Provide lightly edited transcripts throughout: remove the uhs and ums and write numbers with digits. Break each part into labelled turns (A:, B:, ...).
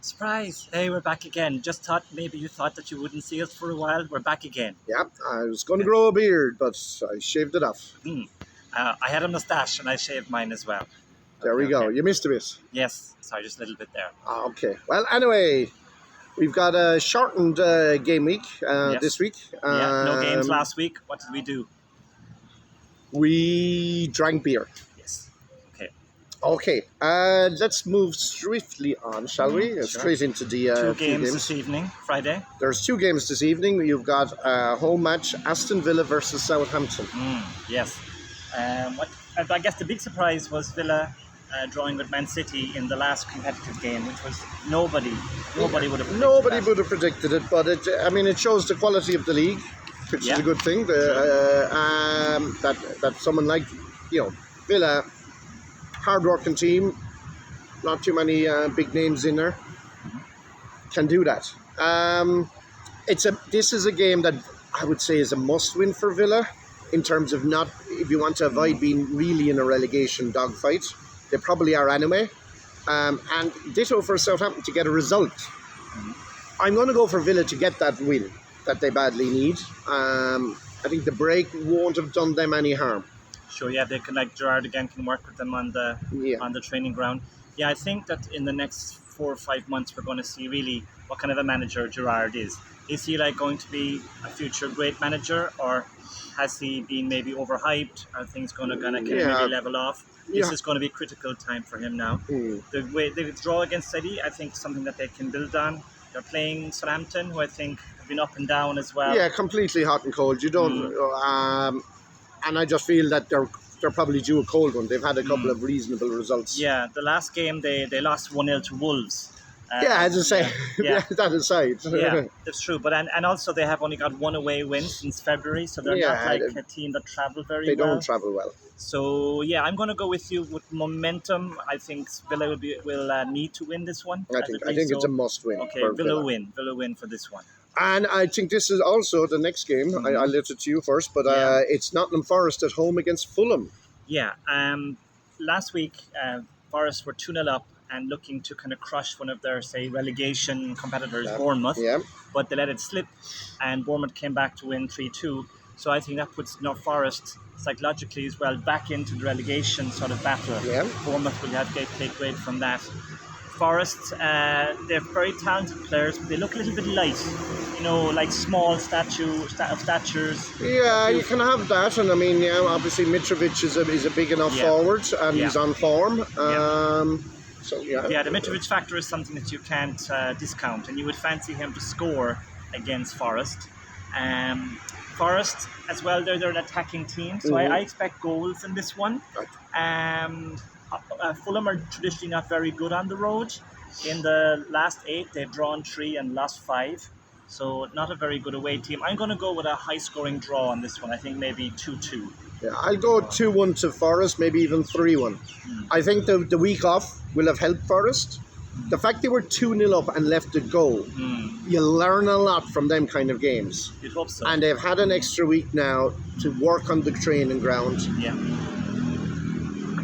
A: Surprise! Hey, we're back again. Just thought maybe you thought that you wouldn't see us for a while. We're back again.
B: Yeah, I was going to grow a beard, but I shaved it off.
A: I had a mustache and I shaved mine as well.
B: There we go. You missed a bit.
A: Yes, sorry, just a little bit there.
B: Okay. Well, anyway, we've got a shortened game week
A: Yes.
B: this week.
A: No games last week. What did we do?
B: We drank beer.
A: Yes. Okay.
B: Okay, let's move swiftly on, shall we?
A: Sure.
B: Straight into the
A: Two
B: few
A: games this evening, Friday.
B: There's two games this evening. You've got a home match, Aston Villa versus Southampton.
A: Yes. I guess the big surprise was Villa drawing with Man City in the last competitive game, which was nobody would have predicted
B: Nobody
A: that.
B: would have predicted it, but it shows the quality of the league, which is a good thing. That someone like Villa, hard-working team, not too many big names in there, can do that. This is a game that I would say is a must-win for Villa in terms of not if you want to avoid being really in a relegation dogfight. They probably are anyway. And ditto for Southampton to get a result. I'm going to go for Villa to get that win that they badly need. I think the break won't have done them any harm.
A: Sure, yeah, they can, like Gerrard again, can work with them on the training ground. Yeah, I think that in the next 4 or 5 months we're going to see really what kind of a manager Gerrard is. Is he going to be a future great manager, or has he been maybe overhyped? Are things going to maybe level off? This is going to be a critical time for him now. The way they draw against City, I think, is something that they can build on. They're playing Southampton, who I think have been up and down as well.
B: Yeah, completely hot and cold. You don't, and I just feel that they're probably due a cold one. They've had a couple of reasonable results.
A: Yeah, the last game they lost 1-0 to Wolves.
B: As I say, that aside.
A: Yeah, that's true. But and also they have only got one away win since February, so they're not like a team that travel very well.
B: They don't travel well.
A: So yeah, I'm going to go with you with momentum. I think Villa will need to win this one.
B: I think it's a must-win.
A: Okay,
B: for
A: Villa win for this one.
B: And I think this is also the next game. I'll let it to you first, but it's Nottingham Forest at home against Fulham.
A: Yeah. Last week, Forest were 2-0 up and looking to kind of crush one of their, say, relegation competitors, Bournemouth.
B: Yeah.
A: But they let it slip, and Bournemouth came back to win 3-2. So I think that puts Forest psychologically as well back into the relegation sort of battle.
B: Yeah.
A: Bournemouth will have to take great from that. Forest, they're very talented players, but they look a little bit light. Like small statures.
B: Yeah, you can have that, and obviously Mitrovic is a big enough forward, and he's on form.
A: Yeah, the Mitrovic factor is something that you can't discount, and you would fancy him to score against Forest. Forest as well, they're an attacking team, so I expect goals in this one. Fulham are traditionally not very good on the road. In the last 8, they've drawn 3 and lost 5. So not a very good away team. I'm going to go with a high-scoring draw on this one. I think maybe 2-2.
B: Yeah, I'll go 2-1 to Forest, maybe even 3-1. I think the week off will have helped Forest. The fact they were 2-0 up and left to go, you learn a lot from them kind of games.
A: You'd hope so.
B: And they've had an extra week now to work on the training ground.
A: Yeah.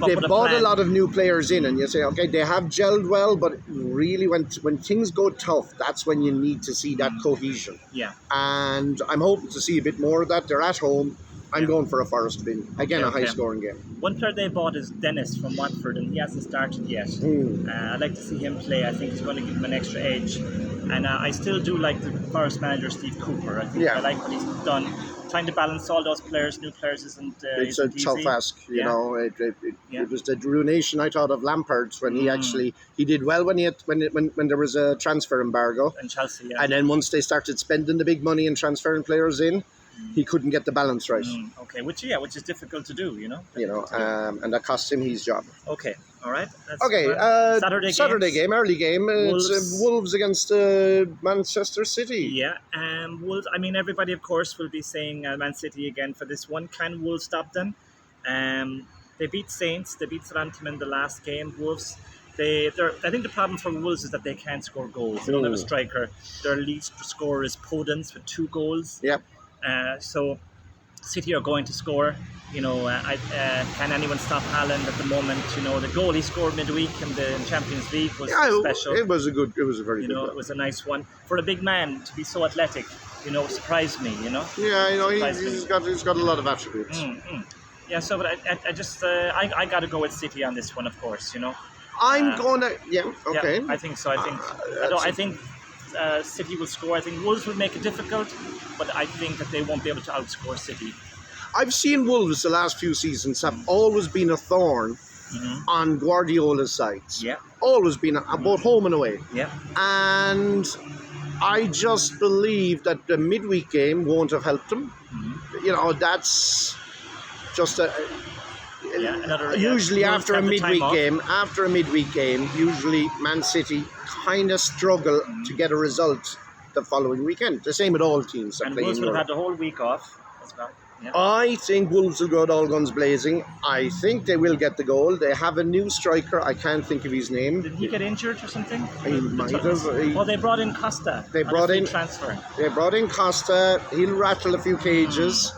B: They bought a lot of new players in, and you say, okay, they have gelled well, but really when things go tough, that's when you need to see that cohesion.
A: Yeah.
B: And I'm hoping to see a bit more of that. They're at home. I'm going for a Forest win. Again, a high-scoring game.
A: One player they bought is Dennis from Watford, and he hasn't started yet. I'd like to see him play. I think he's going to give him an extra edge. And I still do like the Forest manager, Steve Cooper. I think I like what he's done. Trying to balance all those players, new players, isn't
B: it's a tough ask, you know. It was the ruination, I thought, of Lampard's when he did well when there was a transfer embargo.
A: And Chelsea,
B: And then once they started spending the big money and transferring players in, he couldn't get the balance right.
A: Okay, which is difficult to do,
B: and that cost him his job.
A: Okay, all right.
B: Saturday game, early game. It's Wolves against Manchester City.
A: Yeah, Wolves. I mean, everybody, of course, will be saying Man City again for this one. Can Wolves stop them? They beat Saints. They beat Southampton in the last game. Wolves. I think the problem for Wolves is that they can't score goals. They don't have a striker. Their lead scorer is Podence with 2 goals.
B: Yep.
A: So City are going to score. Can anyone stop Haaland at the moment? The goal he scored midweek in the Champions League was special.
B: It was a very good
A: it
B: goal.
A: was a nice one. For a big man to be so athletic, surprised me,
B: Yeah, he's got a lot of attributes.
A: Yeah, so but I just I got to go with City on this one, of course.
B: I'm gonna okay.
A: Yeah, I think so. I think City will score. I think Wolves will make it difficult, but I think that they won't be able to outscore City.
B: I've seen Wolves the last few seasons have always been a thorn on Guardiola's sides.
A: Yeah.
B: Always been both home and away.
A: Yeah.
B: And I just believe that the midweek game won't have helped them. That's just usually after a midweek game, usually Man City kind of struggle to get a result the following weekend. The same with all teams that
A: And
B: play in
A: Wolves will
B: Europe.
A: have had the whole week off as well. Yeah.
B: I think Wolves will go out all guns blazing. I think they will get the goal. They have a new striker. I can't think of his name.
A: Did he get injured or something?
B: He might have.
A: Well, they brought in Costa.
B: They brought in
A: transfer.
B: They brought in Costa. He'll rattle a few cages.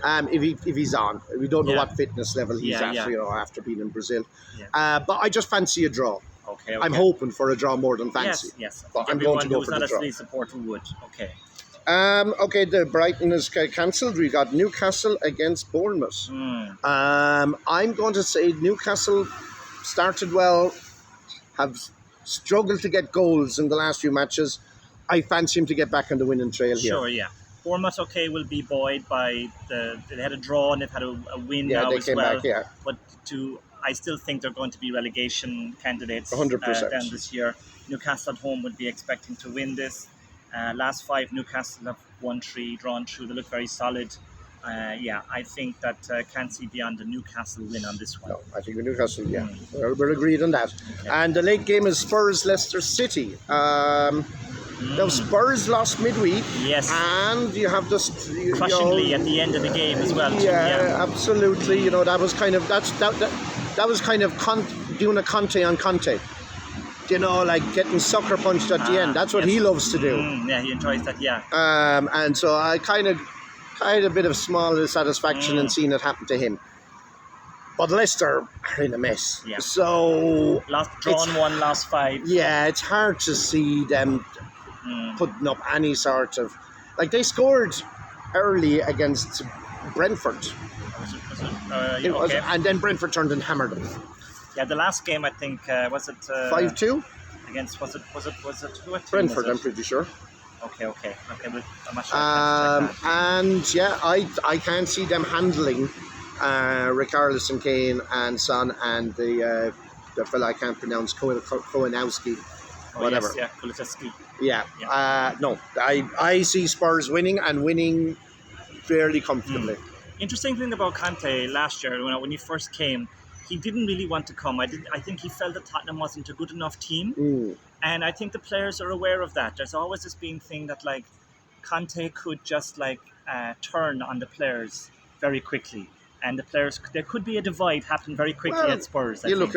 B: If he's on, we don't know what fitness level he's at. After being in Brazil.
A: Yeah.
B: But I just fancy a draw.
A: Okay.
B: I'm hoping for a draw more than fancy.
A: Yes.
B: But I'm going to go for the draw.
A: Who's not a City supporter would. Okay.
B: Okay, the Brighton is cancelled. We got Newcastle against Bournemouth. I'm going to say Newcastle started well, have struggled to get goals in the last few matches. I fancy him to get back on the winning trail here.
A: Sure, yeah. Bournemouth, will be buoyed by they had a draw and they've had a win now
B: they
A: as
B: came
A: well.
B: back, yeah.
A: But I still think they're going to be relegation candidates
B: 100%.
A: down this year. Newcastle at home would be expecting to win this. Last 5, Newcastle have won 3, drawn 2. They look very solid. I think that can't see beyond the Newcastle win on this one.
B: No, I think Newcastle, we're agreed on that. Okay. And the late game is Spurs-Leicester City. Now Spurs lost midweek.
A: Yes.
B: And you have this
A: crushingly at the end of the game as well.
B: Yeah, absolutely. That was kind of that was kind of doing a Conte on Conte. Like getting sucker punched at the end. That's what he loves to do.
A: Yeah, he enjoys that. Yeah.
B: And so I kind of a bit of small satisfaction in seeing it happen to him. But Leicester are in a mess.
A: Yeah.
B: So
A: drawn 1, lost 5.
B: Yeah, it's hard to see them putting up any sort of they scored early against Brentford. And then Brentford turned and hammered them.
A: Yeah, the last game I think was it
B: 5-2
A: against was it who
B: Brentford? I'm pretty sure.
A: Okay, but I'm not sure.
B: I can't see them handling Richarlison, Kane, and Son, and the fella I can't pronounce, Kowanowski, whatever.
A: Yes, Kulusevski.
B: Yeah. No, I see Spurs winning fairly comfortably.
A: Interesting thing about Conte last year, when he first came, he didn't really want to come. I think he felt that Tottenham wasn't a good enough team. And I think the players are aware of that. There's always this being thing that Conte could just turn on the players very quickly. And the players, there could be a divide happen very quickly at Spurs.
B: You look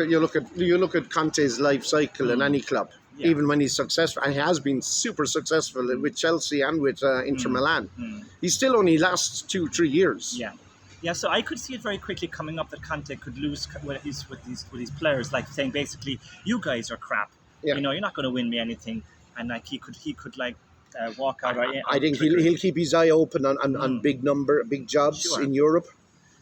B: at Conte's life cycle in any club. Yeah. Even when he's successful, and he has been super successful with Chelsea and with Inter Milan. He's still only last 2-3 years.
A: Yeah, so I could see it very quickly coming up that Conte could lose with these players, saying basically, you guys are crap.
B: Yeah.
A: You're not going to win me anything, and he could walk out.
B: I think he'll keep his eye open on big jobs in Europe.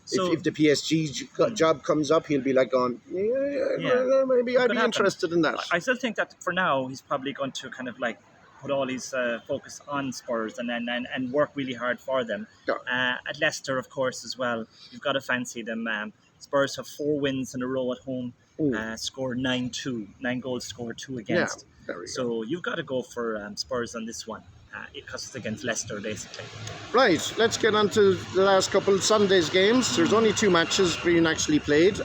B: So, if the PSG job comes up, he'll be going, maybe I'd be interested in that.
A: I still think that for now he's probably going to kind of put all his focus on Spurs and work really hard for them.
B: Yeah.
A: At Leicester, of course, as well, you've got to fancy them. Spurs have 4 wins in a row at home, scored 9-2, 9 goals scored, 2 against.
B: Yeah,
A: so you've got to go for Spurs on this one. Because it's against Leicester, basically.
B: Right, let's get on to the last couple of Sunday's games. There's only 2 matches being actually played.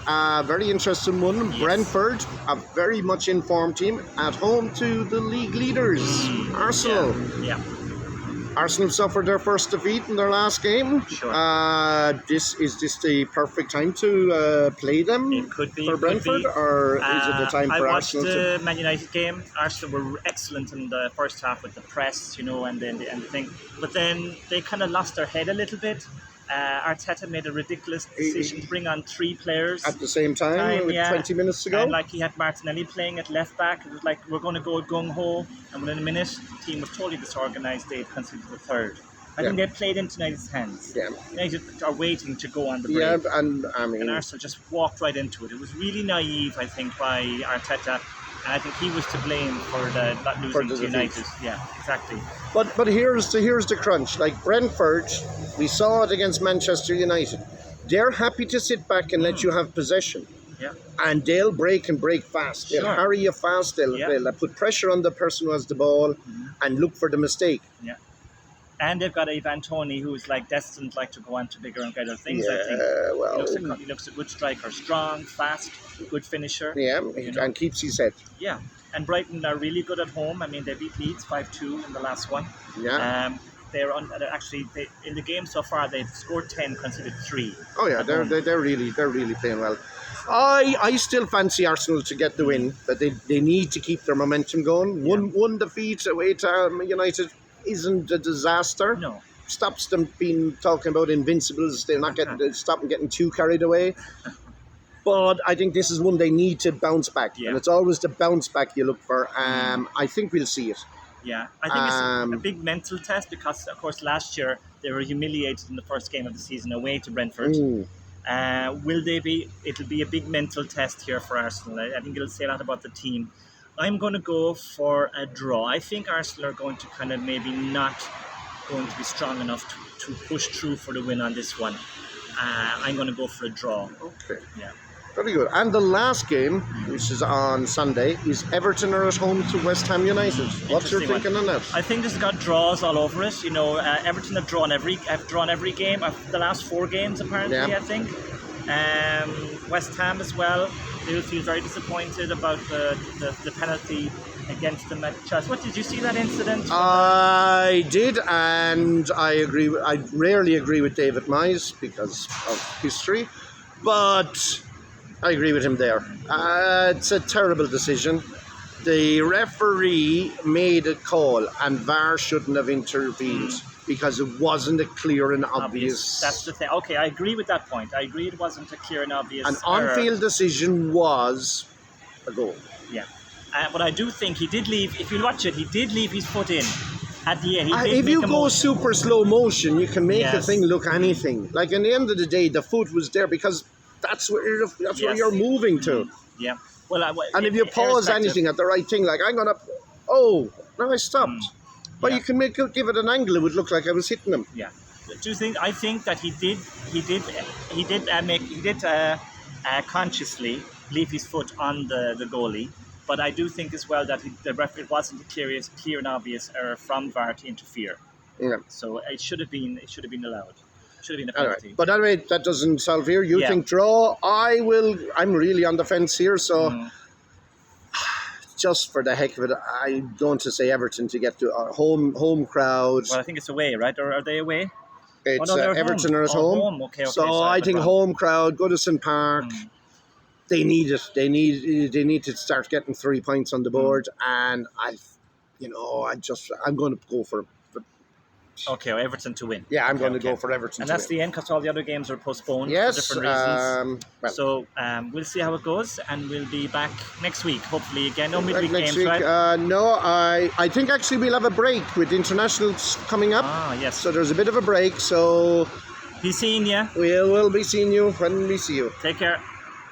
B: Very interesting one. Yes. Brentford, a very much informed team, at home to the league leaders, Arsenal.
A: Yeah.
B: Arsenal suffered their first defeat in their last game.
A: Sure.
B: Is this the perfect time to play them?
A: It could be
B: for Brentford, or is it the time for Arsenal?
A: I watched the Man United game. Arsenal were excellent in the first half with the press, and the thing. But then they kind of lost their head a little bit. Arteta made a ridiculous decision to bring on 3 players
B: At the same time, with 20 minutes to go.
A: And like he had Martinelli playing at left back. It was like we're going to go gung ho, and within a minute, the team was totally disorganised. They conceded the third. I think they played into United's hands.
B: Yeah.
A: United are waiting to go on the break.
B: Yeah, and I mean,
A: and Arsenal just walked right into it. It was really naive, I think, by Arteta. And I think he was to blame for not losing to United. Yeah, exactly.
B: But here's the crunch. Like Brentford, we saw it against Manchester United. They're happy to sit back and let you have possession.
A: Yeah.
B: And they'll break fast. They'll harry you fast. They'll put pressure on the person who has the ball and look for the mistake.
A: Yeah. And they've got Ivan Toney, who's like destined to go on to bigger and better things. I think.
B: Well,
A: he looks a good striker, strong, fast, good finisher.
B: Yeah, and keeps his head.
A: Yeah, and Brighton are really good at home. I mean, they beat Leeds 5-2 in the last one.
B: Yeah.
A: They're in the game so far. They've scored 10, conceded 3.
B: Oh yeah, they're really playing well. I still fancy Arsenal to get the win, but they need to keep their momentum going. One defeat away to United isn't a disaster.
A: No.
B: Stops them talking about invincibles. They're not stop them getting too carried away. But I think this is one they need to bounce back.
A: Yeah.
B: And it's always the bounce back you look for. I think we'll see it.
A: Yeah, I think it's a big mental test because, of course, last year they were humiliated in the first game of the season away to Brentford. Will they be? It'll be a big mental test here for Arsenal. I think it'll say a lot about the team. I'm going to go for a draw. I think Arsenal are going to kind of maybe not going to be strong enough to push through for the win on this one. I'm going to go for a draw.
B: Okay.
A: Yeah.
B: Very good. And the last game, which is on Sunday, is Everton are at home to West Ham United. What's your thinking on that?
A: I think this has got draws all over it. You know, Everton have drawn every game of the last 4 games apparently. I think. West Ham as well. They will feel very disappointed about the penalty against them at Chelsea. What, did you see that incident?
B: I did, and I agree. I rarely agree with David Moyes because of history, but I agree with him there. It's a terrible decision. The referee made a call, and VAR shouldn't have intervened because it wasn't a clear and obvious.
A: That's the thing. Okay, I agree with that point. I agree it wasn't a clear and obvious.
B: An on-field decision was a goal.
A: Yeah. But I do think he did leave, if you watch it, he did leave his foot in at the end.
B: If you go super slow motion, you can make a thing look anything. Like, in the end of the day, the foot was there because that's where you're moving to.
A: Yeah. Well,
B: and if you pause anything at the right thing, like I'm gonna, now I stopped. But you can give it an angle; it would look like I was hitting him.
A: Yeah. Do you think? I think that he did consciously leave his foot on the goalie. But I do think as well that the referee wasn't a clear and obvious error from VAR to interfere.
B: Yeah.
A: So it should have been allowed. Should have been a penalty.
B: Right. But anyway, that doesn't solve here. You think draw. I'm really on the fence here, so just for the heck of it, I'm going to say Everton to get to a home crowd.
A: Well, I think it's away, right? Or are they away?
B: It's Everton are at home.
A: Okay,
B: so I think home crowd, Goodison Park. They need it. They need to start getting 3 points on the board, and I'm going to go for.
A: Okay, Everton to win.
B: Yeah, I'm going to go for Everton.
A: And that's the end because all the other games are postponed for different reasons. So we'll see how it goes, and we'll be back next week, hopefully again. No midweek games, right?
B: No, I think actually we'll have a break with internationals coming up.
A: Yes.
B: So there's a bit of a break. So
A: be seeing you.
B: We'll be seeing you when we see you.
A: Take care.